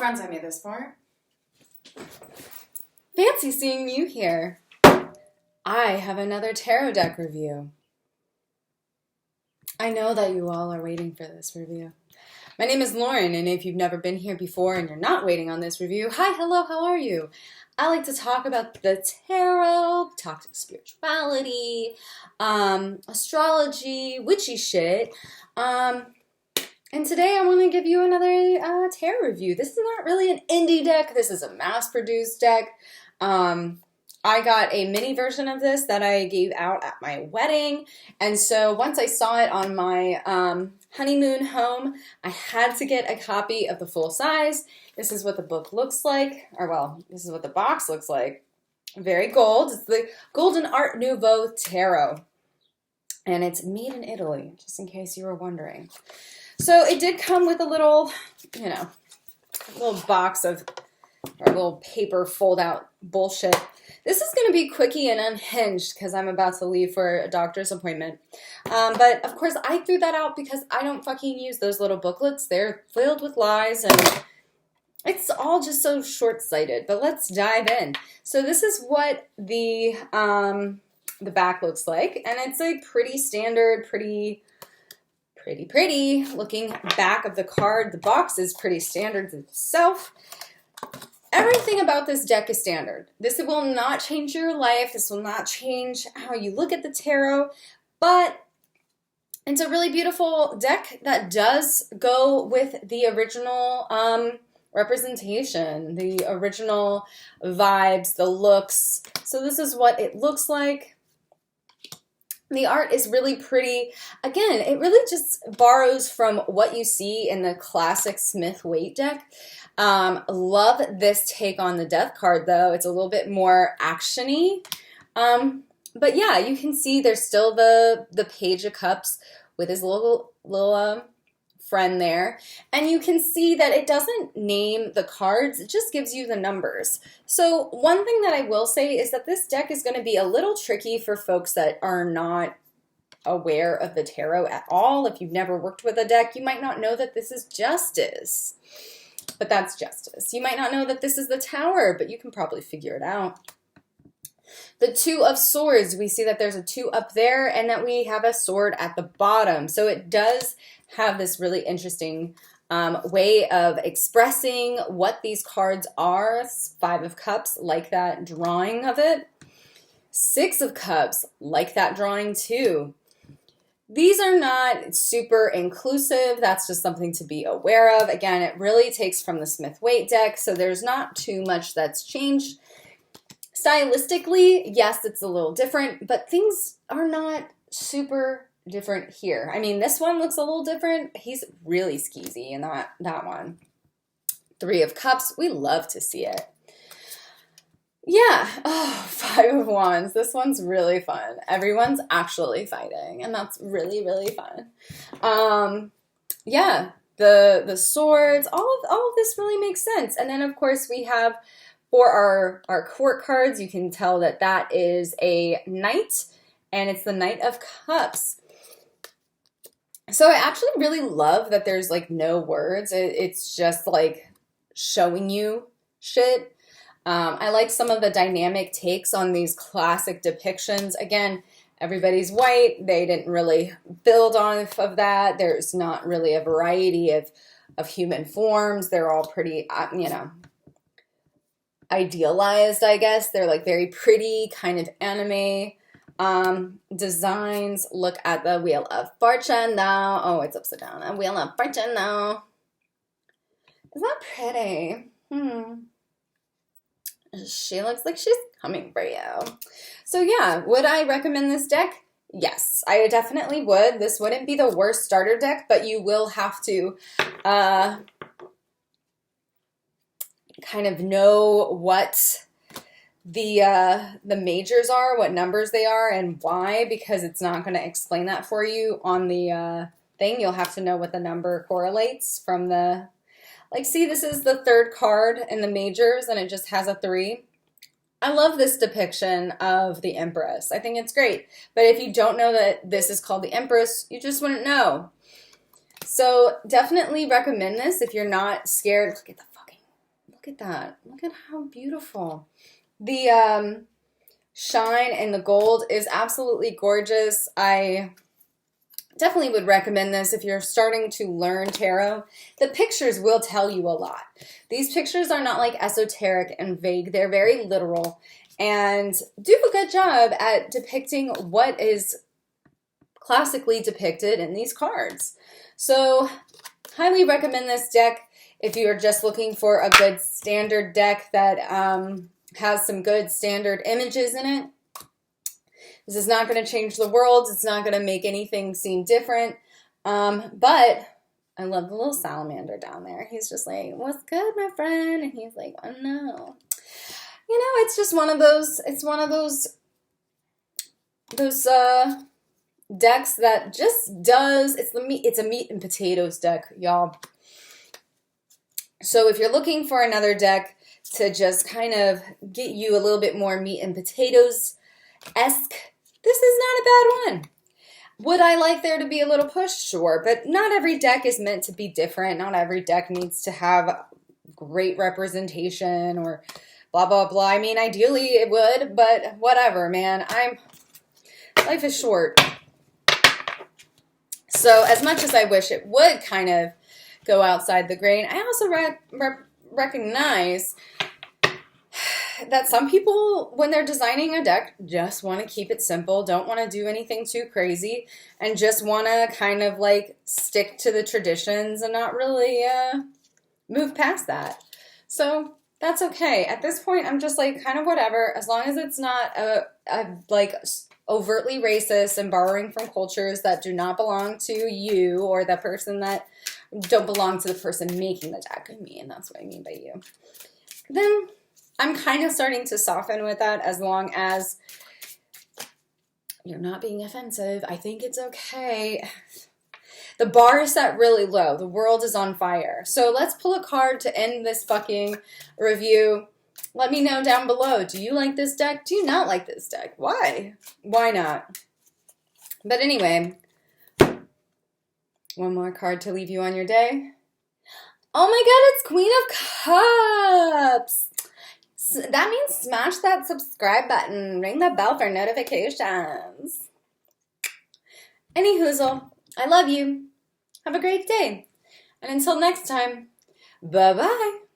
friends I made this for. Fancy seeing you here. I have another tarot deck review. I know that you all are waiting for this review. My name is Lauren, and if you've never been here before and you're not waiting on this review, hi, hello, how are you? I like to talk about the tarot, talk spirituality, astrology, witchy shit. And today I want to give you another tarot review. This is not really an indie deck. This is a mass-produced deck. I got a mini version of this that I gave out at my wedding. And so once I saw it on my honeymoon home, I had to get a copy of the full size. This is what the book looks like. Or, well, this is what the box looks like. Very gold. It's the Golden Art Nouveau Tarot. And it's made in Italy, just in case you were wondering. So it did come with a little, little box of, or a little paper fold-out bullshit. This is going to be quickie and unhinged because I'm about to leave for a doctor's appointment. But, of course, I threw that out because I don't fucking use those little booklets. They're filled with lies, and it's all just so short-sighted. But let's dive in. So this is what the back looks like, and it's a pretty standard, pretty looking back of the card. The box is pretty standard itself. Everything about this deck is standard. This will not change your life. This will not change how you look at the tarot, but it's a really beautiful deck that does go with the original representation, the original vibes, the looks. So this is what it looks like. The art is really pretty. Again, it really just borrows from what you see in the classic Smith-Waite deck. Love this take on the death card, though. It's a little bit more action-y. But yeah, you can see there's still the Page of Cups with his little friend there. And you can see that it doesn't name the cards. It just gives you the numbers. So one thing that I will say is that this deck is going to be a little tricky for folks that are not aware of the tarot at all. If you've never worked with a deck, you might not know that this is Justice. But that's Justice. You might not know that this is the Tower, but you can probably figure it out. The Two of Swords, we see that there's a 2 up there and that we have a sword at the bottom. So it does have this really interesting way of expressing what these cards are. 5 of Cups, like that drawing of it. 6 of Cups, like that drawing too. These are not super inclusive. That's just something to be aware of. Again, it really takes from the Smith-Waite deck, so there's not too much that's changed. Stylistically, yes, it's a little different, but things are not super different here. I mean, this one looks a little different. He's really skeezy in that one. 3 of Cups, we love to see it. Yeah, 5 of Wands. This one's really fun. Everyone's actually fighting, and that's really, really fun. Yeah, the swords, all of this really makes sense. And then, of course, we have for our court cards, you can tell that that is a knight, and it's the Knight of Cups. So I actually really love that there's, like, no words. It's just, like, showing you shit. I like some of the dynamic takes on these classic depictions. Again, everybody's white. They didn't really build off of that. There's not really a variety of human forms. They're all pretty, idealized, I guess. They're like very pretty, kind of anime designs. Look at the Wheel of Fortune now. Oh, it's upside down. A Wheel of Fortune now. Isn't that pretty? She looks like she's coming for you. So yeah, would I recommend this deck? Yes, I definitely would. This wouldn't be the worst starter deck, but you will have to kind of know what the majors are, what numbers they are, and why, because it's not going to explain that for you on the thing. You'll have to know what the number correlates from the... Like, see, this is the 3rd card in the majors, and it just has a 3. I love this depiction of the Empress. I think it's great. But if you don't know that this is called the Empress, you just wouldn't know. So definitely recommend this if you're not scared. Look at the fucking look at that. Look at how beautiful. The shine and the gold is absolutely gorgeous. I definitely would recommend this if you're starting to learn tarot. The pictures will tell you a lot. These pictures are not like esoteric and vague. They're very literal and do a good job at depicting what is classically depicted in these cards. So highly recommend this deck if you're just looking for a good standard deck that has some good standard images in it. This is not going to change the world. It's not going to make anything seem different. But I love the little salamander down there. He's just like, what's good, my friend? And he's like, oh no. You know, it's just one of those, it's one of those decks that just does, it's a meat and potatoes deck, y'all. So if you're looking for another deck to just kind of get you a little bit more meat and potatoes-esque, this is not a bad one. Would I like there to be a little push? Sure, but not every deck is meant to be different. Not every deck needs to have great representation or blah, blah, blah. I mean, ideally it would, but whatever, man. Life is short. So as much as I wish it would kind of go outside the grain, I also recognize that some people, when they're designing a deck, just want to keep it simple, don't want to do anything too crazy, and just want to kind of like stick to the traditions and not really move past that. So that's okay. At this point, I'm just like kind of whatever, as long as it's not like overtly racist and borrowing from cultures that do not belong to you or the person that don't belong to the person making the deck. I mean, that's what I mean by you. Then I'm kind of starting to soften with that, as long as you're not being offensive. I think it's okay. The bar is set really low. The world is on fire. So let's pull a card to end this fucking review. Let me know down below. Do you like this deck? Do you not like this deck? Why? Why not? But anyway, one more card to leave you on your day. Oh my god, it's Queen of Cups. That means smash that subscribe button. Ring the bell for notifications. Any hoozle, I love you. Have a great day. And until next time, bye-bye.